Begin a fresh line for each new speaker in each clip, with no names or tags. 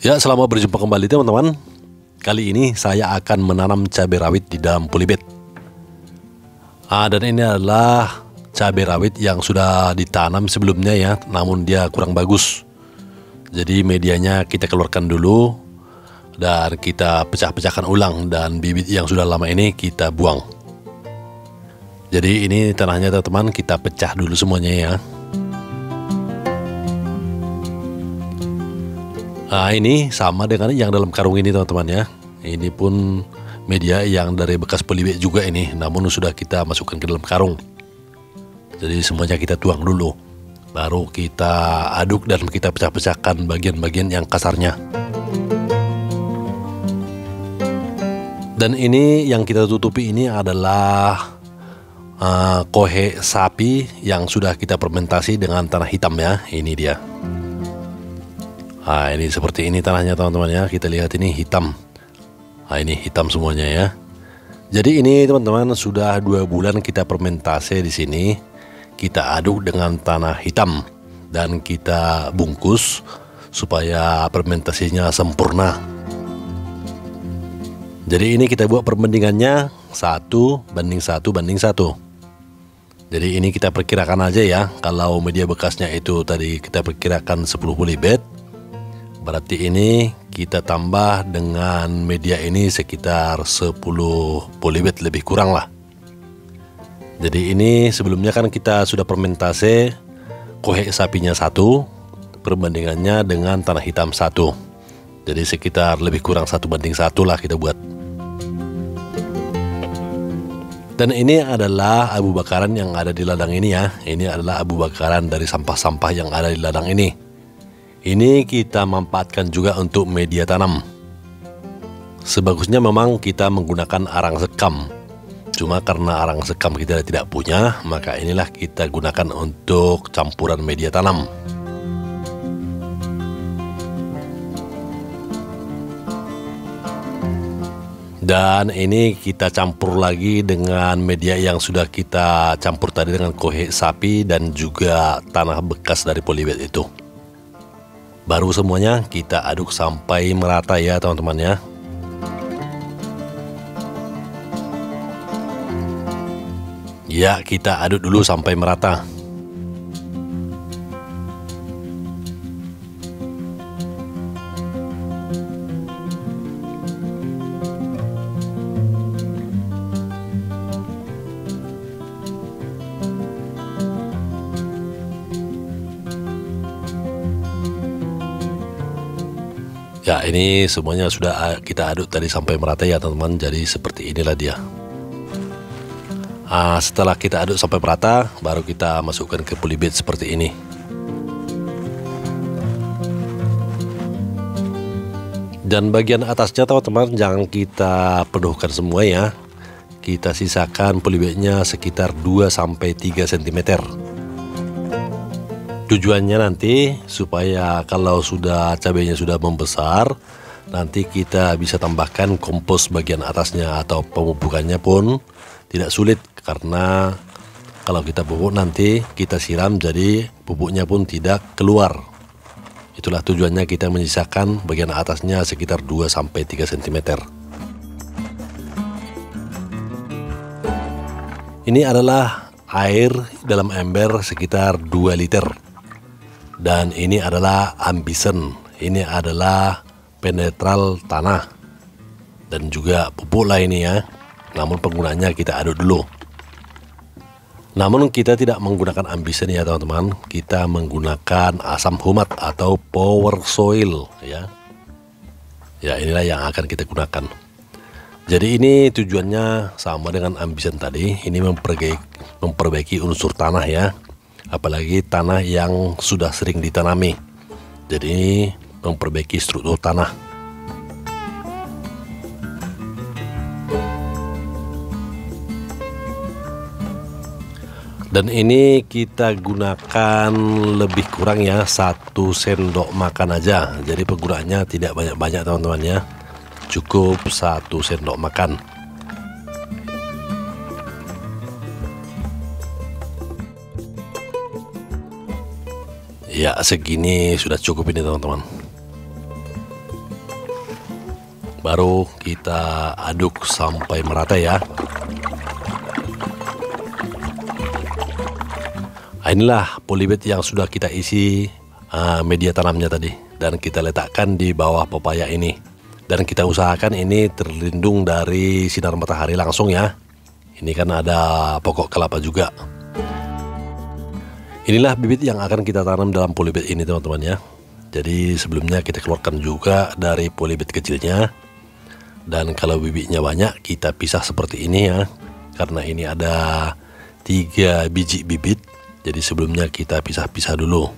Ya, selamat berjumpa kembali teman-teman. Kali ini saya akan menanam cabai rawit di dalam polybag. Dan ini adalah cabai rawit yang sudah ditanam sebelumnya ya, namun dia kurang bagus. Jadi medianya kita keluarkan dulu dan kita pecah-pecahkan ulang, dan bibit yang sudah lama ini kita buang. Jadi ini tanahnya teman-teman, kita pecah dulu semuanya ya. Nah, ini sama dengan yang dalam karung ini teman-teman ya. Ini pun media yang dari bekas polybag juga ini, namun sudah kita masukkan ke dalam karung. Jadi semuanya kita tuang dulu, baru kita aduk dan kita pecah-pecahkan bagian-bagian yang kasarnya. Dan ini yang kita tutupi ini adalah kohe sapi yang sudah kita fermentasi dengan tanah hitam ya. Ini dia. Nah, ini seperti ini tanahnya teman-teman ya. Kita lihat ini hitam. Nah, ini hitam semuanya ya. Jadi ini teman-teman sudah 2 bulan kita fermentasi di sini. Kita aduk dengan tanah hitam dan kita bungkus supaya fermentasinya sempurna. Jadi ini kita buat perbandingannya 1:1:1. Jadi ini kita perkirakan aja ya. Kalau media bekasnya itu tadi kita perkirakan 10 polybag, berarti ini kita tambah dengan media ini sekitar 10 polybag lebih kurang lah. Jadi ini sebelumnya kan kita sudah fermentasi kohe sapinya 1, perbandingannya dengan tanah hitam 1. Jadi sekitar lebih kurang 1:1 lah kita buat. Dan ini adalah abu bakaran yang ada di ladang ini ya. Ini adalah abu bakaran dari sampah-sampah yang ada di ladang ini. Ini kita manfaatkan juga untuk media tanam. Sebagusnya memang kita menggunakan arang sekam. Cuma karena arang sekam kita tidak punya, maka inilah kita gunakan untuk campuran media tanam. Dan ini kita campur lagi dengan media yang sudah kita campur tadi dengan kohe sapi dan juga tanah bekas dari polybag itu. Baru semuanya kita aduk sampai merata ya teman-teman ya. Ya, kita aduk dulu sampai merata. Ya, ini semuanya sudah kita aduk tadi sampai merata ya teman-teman. Jadi seperti inilah dia. Setelah kita aduk sampai merata, baru kita masukkan ke polybag seperti ini. Dan bagian atasnya teman-teman jangan kita penuhkan semua ya. Kita sisakan polybagnya sekitar 2-3 cm. Tujuannya nanti supaya kalau sudah cabainya sudah membesar, nanti kita bisa tambahkan kompos bagian atasnya, atau pemupukannya pun tidak sulit, karena kalau kita pupuk nanti kita siram, jadi pupuknya pun tidak keluar. Itulah tujuannya kita menyisakan bagian atasnya sekitar 2-3 cm. Ini adalah air dalam ember sekitar 2 liter. Dan ini adalah ambisen, ini adalah penetral tanah dan juga pupuk lah ini ya. Namun penggunaannya kita aduk dulu. Namun kita tidak menggunakan ambisen ya teman-teman. Kita menggunakan asam humat atau power soil ya. Ya, inilah yang akan kita gunakan. Jadi ini tujuannya sama dengan ambisen tadi. Ini memperbaiki unsur tanah ya. Apalagi tanah yang sudah sering ditanami. Jadi ini memperbaiki struktur tanah. Dan ini kita gunakan lebih kurang ya 1 sendok makan aja. Jadi penggunaannya tidak banyak-banyak teman-teman ya. Cukup 1 sendok makan. Ya, segini sudah cukup ini teman-teman. Baru kita aduk sampai merata ya. Inilah polybed yang sudah kita isi media tanamnya tadi, dan kita letakkan di bawah pepaya ini. Dan kita usahakan ini terlindung dari sinar matahari langsung ya. Ini kan ada pokok kelapa juga. Inilah bibit yang akan kita tanam dalam polybed ini teman-teman ya. Jadi sebelumnya kita keluarkan juga dari polybed kecilnya. Dan kalau bibitnya banyak kita pisah seperti ini ya. Karena ini ada 3 biji bibit. Jadi sebelumnya kita pisah-pisah dulu.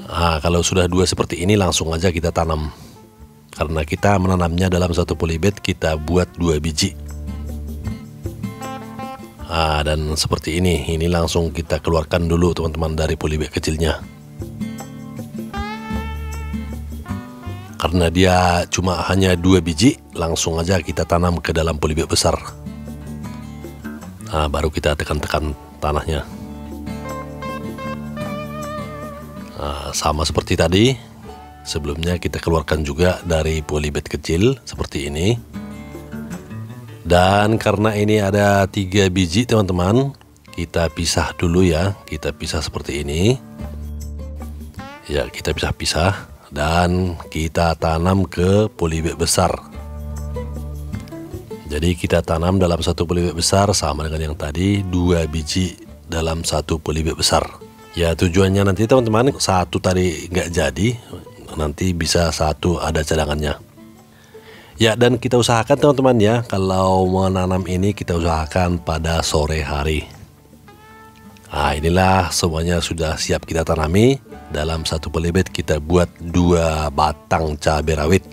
Nah, kalau sudah 2 seperti ini langsung aja kita tanam. Karena kita menanamnya dalam satu polybed, kita buat 2 biji. Nah, dan seperti ini langsung kita keluarkan dulu teman-teman dari polybed kecilnya. Karena dia cuma hanya 2 biji, langsung aja kita tanam ke dalam polybed besar. Nah, baru kita tekan-tekan tanahnya. Nah, sama seperti tadi, sebelumnya kita keluarkan juga dari polybed kecil seperti ini. Dan karena ini ada 3 biji teman-teman, kita pisah dulu ya. Kita pisah seperti ini. Ya, kita pisah-pisah. Dan kita tanam ke polybed besar. Jadi kita tanam dalam satu polybed besar sama dengan yang tadi, 2 biji dalam satu polybed besar. Ya tujuannya nanti teman-teman, satu tadi nggak jadi, nanti bisa satu ada cadangannya. Ya, dan kita usahakan teman-teman ya, kalau menanam ini kita usahakan pada sore hari. Nah, inilah semuanya sudah siap kita tanami. Dalam satu polybed kita buat 2 batang cabai rawit.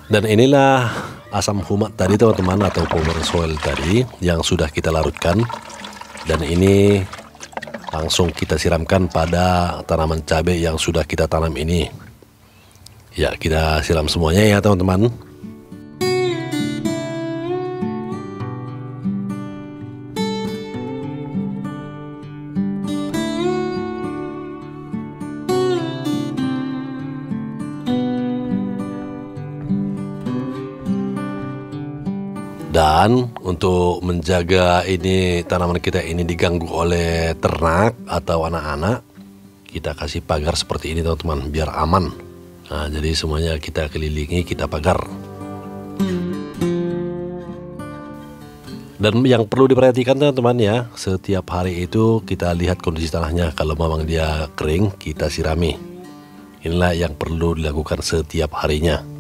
Dan inilah asam humat tadi teman-teman, atau power soil tadi yang sudah kita larutkan. Dan ini langsung kita siramkan pada tanaman cabai yang sudah kita tanam ini. Ya, kita siram semuanya ya teman-teman. Dan untuk menjaga ini tanaman kita ini diganggu oleh ternak atau anak-anak, kita kasih pagar seperti ini teman-teman, biar aman. Nah, jadi semuanya kita kelilingi, kita pagar. Dan yang perlu diperhatikan teman-teman ya, setiap hari itu kita lihat kondisi tanahnya. Kalau memang dia kering, kita sirami. Inilah yang perlu dilakukan setiap harinya.